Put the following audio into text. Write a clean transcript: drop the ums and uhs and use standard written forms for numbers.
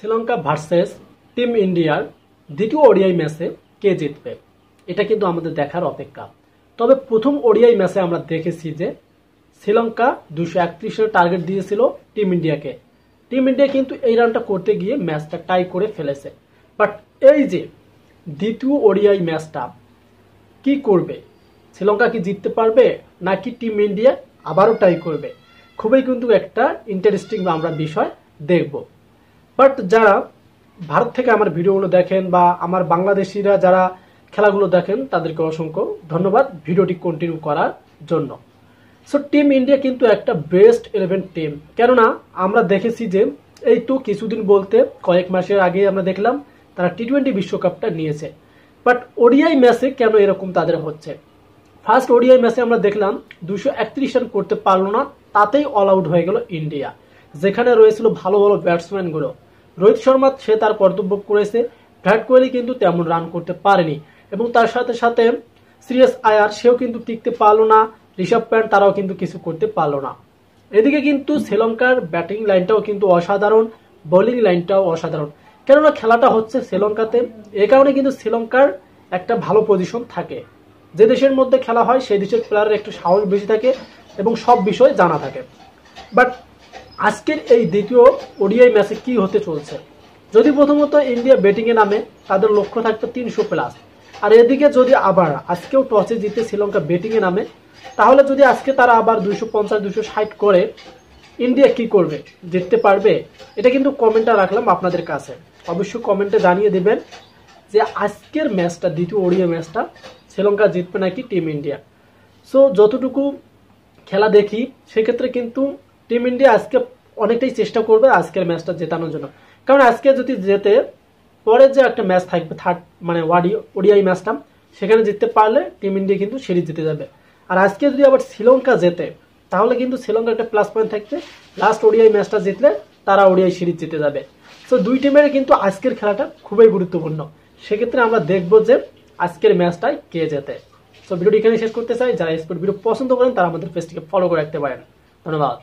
Sri Lanka versus team ইন্ডিয়ার দ্বিতীয় ODI ম্যাচে কে জিতবে এটা কিন্তু আমাদের দেখার অপেক্ষা। তবে প্রথম ওডিআই ম্যাচে আমরা দেখেছি যে শ্রীলঙ্কা 231 টার্গেট দিয়েছিল টিম ইন্ডিয়াকে। টিম ইন্ডিয়া কিন্তু এই রানটা করতে গিয়ে ম্যাচটা টাই করে ফেলেছে। বাট এই যে দ্বিতীয় ওডিআই ম্যাচটা কি করবে, শ্রীলঙ্কা কি জিততে পারবে নাকি টিম ইন্ডিয়া আবারও টাই করবে, খুবই কিন্তু একটা ইন্টারেস্টিং আমরা বিষয় দেখব। বাট যারা ভারত থেকে আমার ভিডিওগুলো দেখেন বা আমার বাংলাদেশিরা যারা খেলাগুলো দেখেন তাদেরকে অসংখ্য ধন্যবাদ ভিডিওটি কন্টিনিউ করার জন্য। সো টিম ইন্ডিয়া কিন্তু একটা বেস্ট 11 টিম, কেননা আমরা দেখেছি যে এই তো কিছুদিন বলতে কয়েক মাসের আগে আমরা দেখলাম তারা টি-20 বিশ্বকাপটা নিয়েছে। বাট ওডিআই ম্যাচে কেন এরকম তাদের হচ্ছে? ফার্স্ট ওডিআই ম্যাচে আমরা দেখলাম 231 রান করতে পারলো না, তাতেই অল আউট হয়ে গেল ইন্ডিয়া, যেখানে রয়েছিল ভালো ভালো ব্যাটসম্যানগুলো। রোহিত শর্মা সে তার কর্তব্য করেছে, বিরাট কোহলি কিন্তু তেমন রান করতে পারেনি, এবং তার সাথে সাথে শ্রেয়াস আয়ার সেও কিন্তু টিকতে পারলো না, ঋষভ প্যান্ট তারাও কিন্তু কিছু করতে পারলো না। এদিকে কিন্তু শ্রীলঙ্কার ব্যাটিং লাইনটাও কিন্তু অসাধারণ, বোলিং লাইনটাও অসাধারণ, কেননা খেলাটা হচ্ছে শ্রীলঙ্কাতে। এ কারণে কিন্তু শ্রীলঙ্কার একটা ভালো পজিশন থাকে, যে দেশের মধ্যে খেলা হয় সেই দেশের প্লেয়ারের একটু সাহস বেশি থাকে এবং সব বিষয় জানা থাকে। বাট আজকের এই দ্বিতীয় ওডিআই ম্যাচে কি হতে চলছে, যদি প্রথমত ইন্ডিয়া ব্যাটিংয়ে নামে তাদের লক্ষ্য থাকবে 300+, আর এদিকে যদি আবার আজকেও টসে জিতে শ্রীলঙ্কা ব্যাটিংয়ে নামে, তাহলে যদি আজকে তারা আবার 250-260 করে, ইন্ডিয়া কি করবে, জিততে পারবে? এটা কিন্তু কমেন্টে রাখলাম আপনাদের কাছে, অবশ্যই কমেন্টে জানিয়ে দেবেন যে আজকের ম্যাচটা দ্বিতীয় ওডিআই ম্যাচটা শ্রীলঙ্কা জিতবে নাকি টিম ইন্ডিয়া। সো যতটুকু খেলা দেখি সেক্ষেত্রে কিন্তু টিম ইন্ডিয়া আজকে অনেকটাই চেষ্টা করবে আজকের ম্যাচটা জেতানোর জন্য, কারণ আজকে যদি জেতে পরে যে একটা ম্যাচ থাকবে থার্ড মানে ওডিআই ম্যাচটা, সেখানে জিততে পারলে টিম ইন্ডিয়া কিন্তু সিরিজ জিতে যাবে। আর আজকে যদি আবার শ্রীলঙ্কা জেতে তাহলে কিন্তু শ্রীলঙ্কার একটা প্লাস পয়েন্ট থাকবে, লাস্ট ওডিআই ম্যাচটা জিতলে তারা ওডিআই সিরিজ জিতে যাবে। সো দুই টিমের কিন্তু আজকের খেলাটা খুবই গুরুত্বপূর্ণ, সেক্ষেত্রে আমরা দেখবো যে আজকের ম্যাচটাই কে জেতে। সো ভিডিওটি এখানে শেষ করতে চাই, যারা স্পোর্ট ভিডিও পছন্দ করেন তারা আমাদের পেজটিকে ফলো করে রাখতে পারেন। ধন্যবাদ।